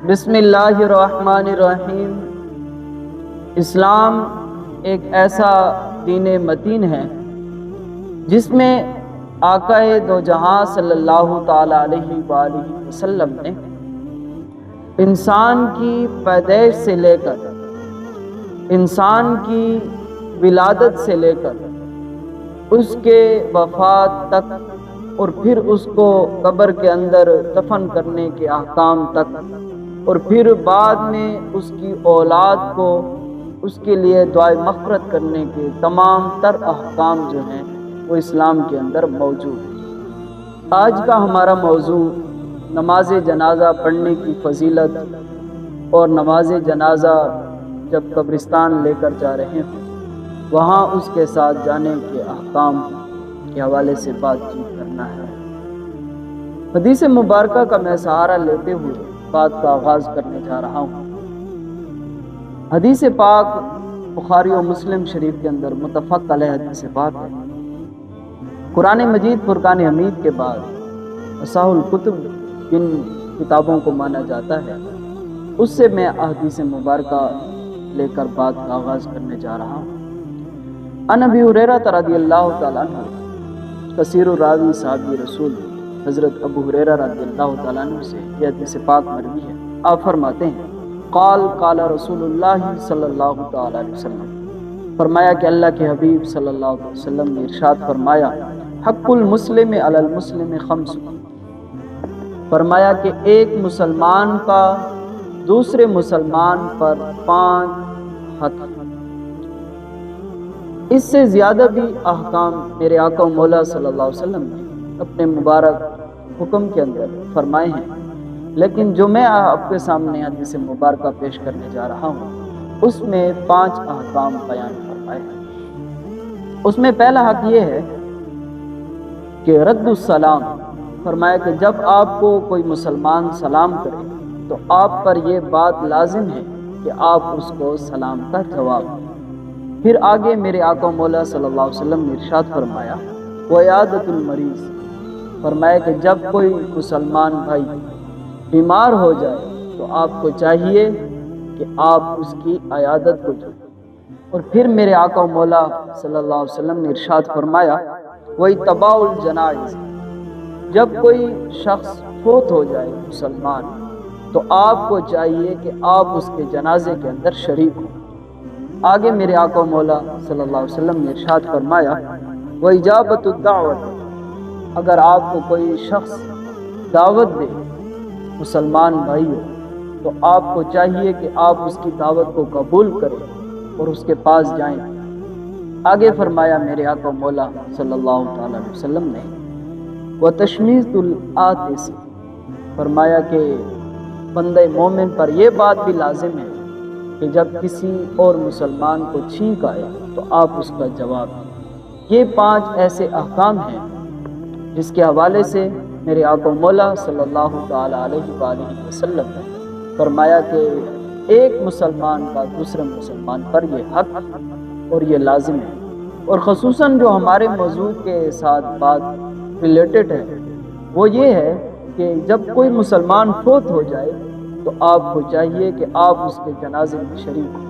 بسم اللہ الرحمن الرحیم۔ اسلام ایک ایسا دین متین ہے جس میں آقا دو جہاں صلی اللہ تعالی علیہ وآلہ وسلم نے انسان کی پیدائش سے لے کر انسان کی ولادت سے لے کر اس کے وفات تک اور پھر اس کو قبر کے اندر دفن کرنے کے احکام تک اور پھر بعد میں اس کی اولاد کو اس کے لیے دعائے مغفرت کرنے کے تمام تر احکام جو ہیں وہ اسلام کے اندر موجود ہیں۔ آج کا ہمارا موضوع نماز جنازہ پڑھنے کی فضیلت اور نماز جنازہ جب قبرستان لے کر جا رہے ہیں وہاں اس کے ساتھ جانے کے احکام کے حوالے سے بات چیت کرنا ہے۔ حدیث مبارکہ کا میں سہارا لیتے ہوئے بات کا آغاز کرنے جا رہا ہوں۔ حدیث پاک بخاری و مسلم شریف کے اندر متفق علیہ حدیث پاک ہے۔ قرآن مجید فرقان حمید کے بعد اصح الکتب جن کتابوں کو مانا جاتا ہے اس سے میں حدیث مبارکہ لے کر بات کا آغاز کرنے جا رہا ہوں۔ عن ابی ہریرہ رضی اللہ تعالیٰ عنہ، کثیر الراوی صحابی رسول حضرت ابو ہریرہ رضی اللہ تعالیٰ عنہ سے یہ حدیث پاک مروی ہے۔ آپ فرماتے ہیں قال قال رسول اللہ صلی اللہ تعالیٰ علیہ وسلم، فرمایا کہ اللہ کے حبیب صلی اللہ علیہ وسلم نے ارشاد فرمایا حق المسلم علی المسلم خمس، فرمایا کہ ایک مسلمان کا دوسرے مسلمان پر 5 حق۔ اس سے زیادہ بھی احکام میرے آقا و مولا صلی اللہ علیہ وسلم نے اپنے مبارک حکم کے اندر فرمائے ہیں، لیکن جو میں آپ کے سامنے حدیث مبارکہ پیش کرنے جا رہا ہوں اس میں 5 احکام بیان فرمائے ہیں۔ اس میں پہلا حق یہ ہے کہ رد السلام، فرمایا کہ جب آپ کو کوئی مسلمان سلام کرے تو آپ پر یہ بات لازم ہے کہ آپ اس کو سلام کا جواب دیں۔ پھر آگے میرے آقا و مولا صلی اللہ علیہ وسلم نے ارشاد فرمایا وعیادۃ المریض، فرمایا کہ جب کوئی مسلمان بھائی بیمار ہو جائے تو آپ کو چاہیے کہ آپ اس کی عیادت کو کریں۔ اور پھر میرے آقا و مولا صلی اللہ علیہ وسلم نے ارشاد فرمایا واتباع الجنائز، جب کوئی شخص فوت ہو جائے مسلمان تو آپ کو چاہیے کہ آپ اس کے جنازے کے اندر شریک ہوں۔ آگے میرے آقا و مولا صلی اللہ علیہ وسلم نے ارشاد فرمایا وإجابۃ الدعوۃ، اگر آپ کو کوئی شخص دعوت دے مسلمان بھائی ہو تو آپ کو چاہیے کہ آپ اس کی دعوت کو قبول کریں اور اس کے پاس جائیں۔ آگے فرمایا میرے آقا و مولا صلی اللہ تعالی علیہ وسلم نے وتشمیت العاطس، فرمایا کہ بندہ مومن پر یہ بات بھی لازم ہے کہ جب کسی اور مسلمان کو چھینک آئے تو آپ اس کا جواب دیں۔ یہ 5 ایسے احکام ہیں جس کے حوالے سے میرے آقا و مولا صلی اللہ تعالی علیہ وآلہ وسلم نے فرمایا کہ ایک مسلمان کا دوسرے مسلمان پر یہ حق اور یہ لازم ہے۔ اور خصوصاً جو ہمارے موضوع کے ساتھ بات ریلیٹڈ ہے وہ یہ ہے کہ جب کوئی مسلمان فوت ہو جائے تو آپ کو چاہیے کہ آپ اس کے جنازے میں شریک ہوں۔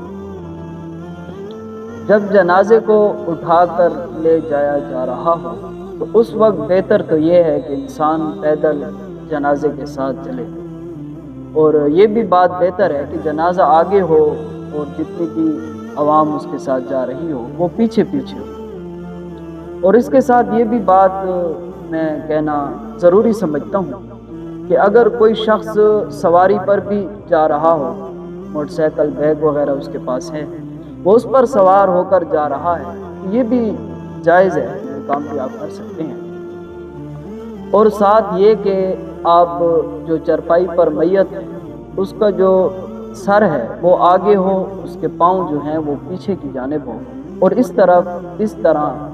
جب جنازے کو اٹھا کر لے جایا جا رہا ہو تو اس وقت بہتر تو یہ ہے کہ انسان پیدل جنازے کے ساتھ چلے، اور یہ بھی بات بہتر ہے کہ جنازہ آگے ہو اور جتنی بھی عوام اس کے ساتھ جا رہی ہو وہ پیچھے پیچھے ہو۔ اور اس کے ساتھ یہ بھی بات میں کہنا ضروری سمجھتا ہوں کہ اگر کوئی شخص سواری پر بھی جا رہا ہو، موٹر سائیکل بیگ وغیرہ اس کے پاس ہے، وہ اس پر سوار ہو کر جا رہا ہے، یہ بھی جائز ہے، یہ کام بھی آپ کر سکتے ہیں۔ اور ساتھ یہ کہ آپ جو چرپائی پر میت ہے اس کا جو سر ہے وہ آگے ہو، اس کے پاؤں جو ہیں وہ پیچھے کی جانب ہو، اور اس طرح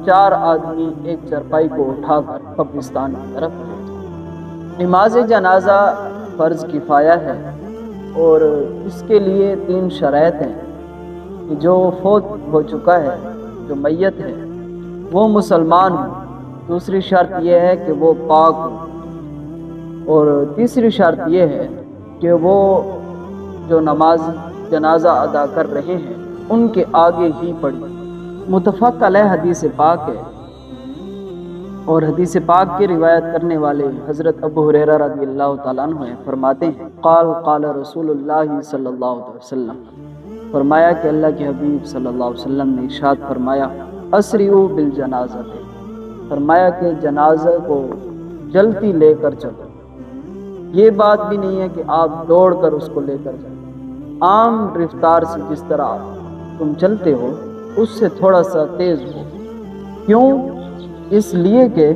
4 آدمی ایک چرپائی کو اٹھا کر قبرستان کی طرف لے جائیں۔ نماز جنازہ فرض کفایہ ہے اور اس کے لیے 3 شرائط ہیں کہ جو فوت ہو چکا ہے، جو میت ہے وہ مسلمان ہو، دوسری شرط یہ ہے کہ وہ پاک ہو، اور تیسری شرط یہ ہے کہ وہ جو نماز جنازہ ادا کر رہے ہیں ان کے آگے ہی پڑھی۔ متفق علیہ حدیث پاک ہے، اور حدیث پاک کی روایت کرنے والے حضرت ابو ہریرہ رضی اللہ تعالیٰ عنہ ہیں، فرماتے ہیں قال قال رسول اللہ صلی اللہ علیہ وسلم، فرمایا کہ اللہ کے حبیب صلی اللہ علیہ وسلم نے ارشاد فرمایا اسرعوا بالجنازہ، فرمایا کہ جنازہ کو جلدی لے کر چلو۔ یہ بات بھی نہیں ہے کہ آپ دوڑ کر اس کو لے کر جائیں، عام رفتار سے جس طرح تم چلتے ہو اس سے تھوڑا سا تیز ہو۔ کیوں؟ اس لیے کہ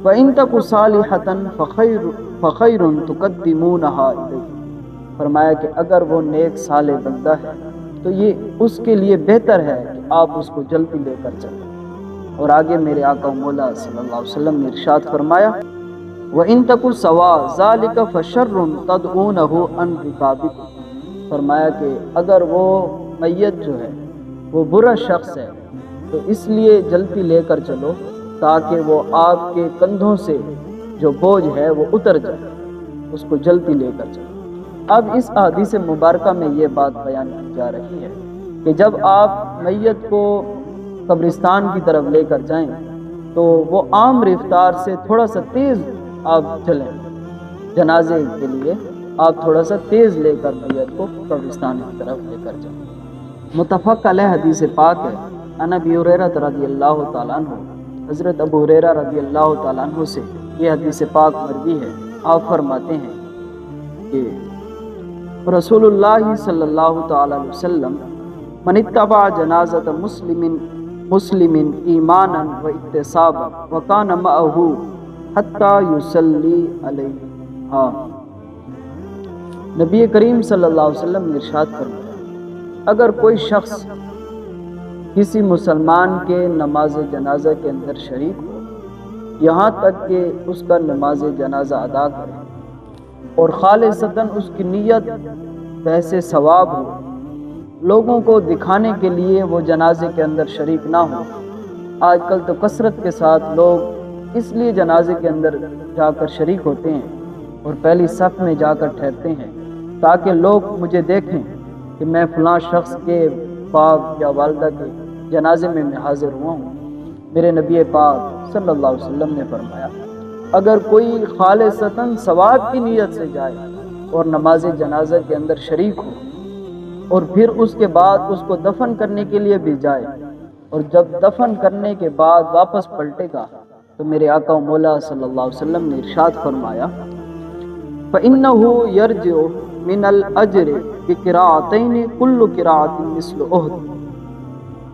وَإِن تَكُ صَالِحَةً فَخَيْرٌ تُقَدِّمُونَهَا إِلَيْهِ، فرمایا کہ اگر وہ نیک صالح بندہ ہے تو یہ اس کے لیے بہتر ہے کہ آپ اس کو جلدی لے کر چلیں۔ اور آگے میرے آقا مولا صلی اللہ علیہ وسلم نے ارشاد فرمایا وَإِن تَكُ سَوَاءَ ذَلِكَ فَشَرٌ تَدْعُونَهُ عَنْ رِقَابِكُمْ، فرمایا کہ اگر وہ میت جو ہے وہ برا شخص ہے تو اس لیے جلدی لے کر چلو تاکہ وہ آپ کے کندھوں سے جو بوجھ ہے وہ اتر جائے، اس کو جلدی لے کر چلو۔ اب اس حدیث مبارکہ میں یہ بات بیان کی جا رہی ہے کہ جب آپ میت کو قبرستان کی طرف لے کر جائیں تو وہ عام رفتار سے تھوڑا سا تیز آپ چلیں، جنازے کے لیے آپ تھوڑا سا تیز لے کر میت کو قبرستان کی طرف لے کر جائیں۔ متفق علیہ حدیث پاک ہے، عن ابی ہریرہ رضی اللہ تعالیٰ عنہ، حضرت ابو ہریرہ رضی اللہ تعالیٰ عنہ سے یہ حدیث پاک مروی ہے۔ آپ فرماتے ہیں کہ رسول اللہ صلی اللہ تعالیٰ علیہ وسلم من اتبع جنازۃ مسلم ایمانا و احتسابا وکان معہ حتی یصلی علیہ، نبی کریم صلی اللہ علیہ وسلم نے ارشاد فرمایا اگر کوئی شخص کسی مسلمان کے نماز جنازہ کے اندر شریک ہو یہاں تک کہ اس کا نماز جنازہ ادا کرے اور خالصتاً اس کی نیت ویسے ثواب ہو، لوگوں کو دکھانے کے لیے وہ جنازے کے اندر شریک نہ ہو۔ آج کل تو کثرت کے ساتھ لوگ اس لیے جنازے کے اندر جا کر شریک ہوتے ہیں اور پہلی صف میں جا کر ٹھہرتے ہیں تاکہ لوگ مجھے دیکھیں کہ میں فلاں شخص کے باپ یا والدہ کے جنازے میں حاضر ہوا ہوں۔ میرے نبی پاک صلی اللہ علیہ وسلم نے فرمایا اگر کوئی خالصتاً ثواب کی نیت سے جائے اور نماز جنازہ کے اندر شریک ہو اور پھر اس کے بعد اس کو دفن کرنے کے لیے بھی جائے اور جب دفن کرنے کے بعد واپس پلٹے گا تو میرے آقا مولا صلی اللہ علیہ وسلم نے ارشاد فرمایا فَإِنَّهُ يَرْجِعُ مِنَ الْأَجْرِ بِقِرَاءَتَيْنِ كُلُّ قِرَاءَةٍ مِثْلُ أُحْدٍ،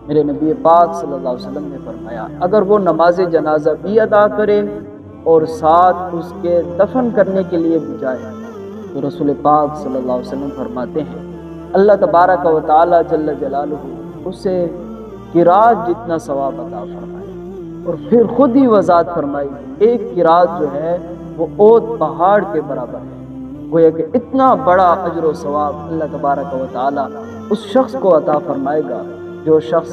میرے نبی پاک صلی اللہ علیہ وسلم نے فرمایا اگر وہ نماز جنازہ بھی ادا کرے اور ساتھ اس کے دفن کرنے کے لیے بھی جائے تو رسول پاک صلی اللہ علیہ وسلم فرماتے ہیں اللہ تبارک و تعالی جل جلالہ اسے قرات جتنا ثواب عطا فرمائے۔ اور پھر خود ہی وضاحت فرمائی ایک قرات جو ہے وہ اوت پہاڑ کے برابر ہے، وہ یہ کہ اتنا بڑا اجر و ثواب اللہ تبارک و تعالی اس شخص کو عطا فرمائے گا جو شخص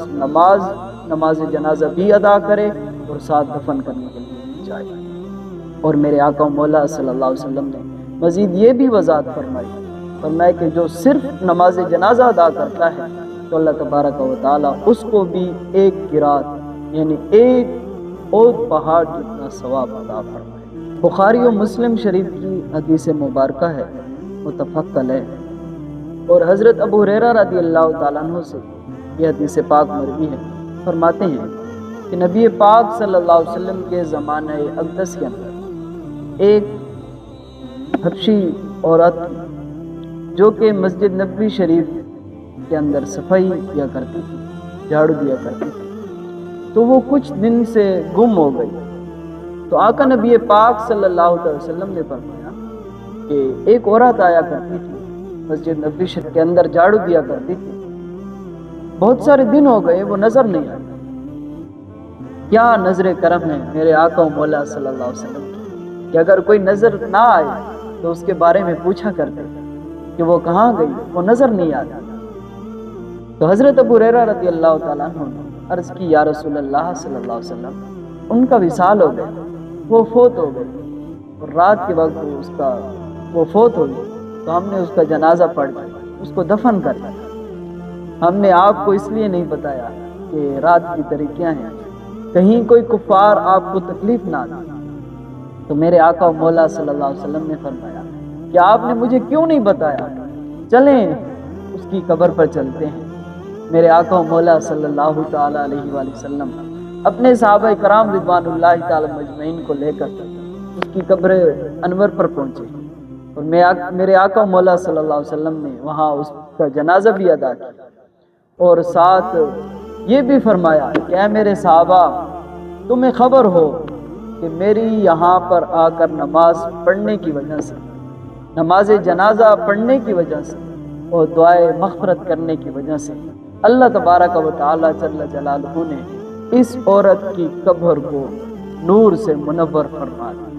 نماز جنازہ بھی ادا کرے اور ساتھ دفن کرنے کے لیے جائے۔ اور میرے آقا مولا صلی اللہ علیہ وسلم نے مزید یہ بھی وضاحت فرمایا کہ جو صرف نماز جنازہ ادا کرتا ہے تو اللہ تبارک و تعالی اس کو بھی ایک قرات یعنی ایک اوت پہاڑ جتنا ثواب عطا فرمائے۔ بخاری و مسلم شریف کی حدیث مبارکہ ہے، متفق علیہ، اور حضرت ابو ہریرہ رضی اللہ تعالیٰ عنہ سے یہ حدیث پاک مروی ہے۔ فرماتے ہیں کہ نبی پاک صلی اللہ علیہ وسلم کے زمانہ اقدس کے اندر ایک حبشی عورت جو کہ مسجد نبوی شریف کے اندر صفائی کیا کرتی تھی، جھاڑو دیا کرتی تھی، تو وہ کچھ دن سے گم ہو گئی۔ تو آقا نبی پاک صلی اللہ علیہ وسلم نے فرمایا کہ ایک عورت آیا کرتی تھی مسجد نبوی شریف کے اندر جھاڑو دیا کرتی تھی، بہت سارے دن ہو گئے وہ نظر نہیں آئی۔ کیا نظر کرم ہے میرے آقا و مولا صلی اللہ علیہ وسلم کہ اگر کوئی نظر نہ آئے تو اس کے بارے میں پوچھا کرتے کہ وہ کہاں گئی، وہ نظر نہیں آتی۔ تو حضرت ابو ہریرہ رضی اللہ تعالیٰ عنہ نے عرض کی یا رسول اللہ صلی اللہ علیہ وسلم ان کا وصال ہو گیا، وہ فوت ہو گئی اور رات کے وقت وہ فوت ہو گئی۔ تو ہم نے اس کا جنازہ پڑھ دیا، اس کو دفن کر دیا۔ ہم نے آپ کو اس لیے نہیں بتایا کہ رات کی طریقیاں ہیں، کہیں کوئی کفار آپ کو تکلیف نہ دے۔ تو میرے آقا و مولا صلی اللہ علیہ وسلم نے فرمایا کہ آپ نے مجھے کیوں نہیں بتایا، چلیں اس کی قبر پر چلتے ہیں۔ میرے آقا و مولا صلی اللہ تعالی علیہ وآلہ وسلم اپنے صحابہ کرام رضوان اللہ تعالی مجمعین کو لے کر اس کی قبر انور پر پہنچے، اور میرے آقا و مولا صلی اللہ علیہ وسلم نے وہاں اس کا جنازہ بھی ادا کیا، اور ساتھ یہ بھی فرمایا کہ اے میرے صحابہ، تمہیں خبر ہو کہ میری یہاں پر آ کر نماز پڑھنے کی وجہ سے، نماز جنازہ پڑھنے کی وجہ سے اور دعائے مغفرت کرنے کی وجہ سے اللہ تبارک و تعالی جل جلالہ نے اس عورت کی قبر کو نور سے منور فرما دیا۔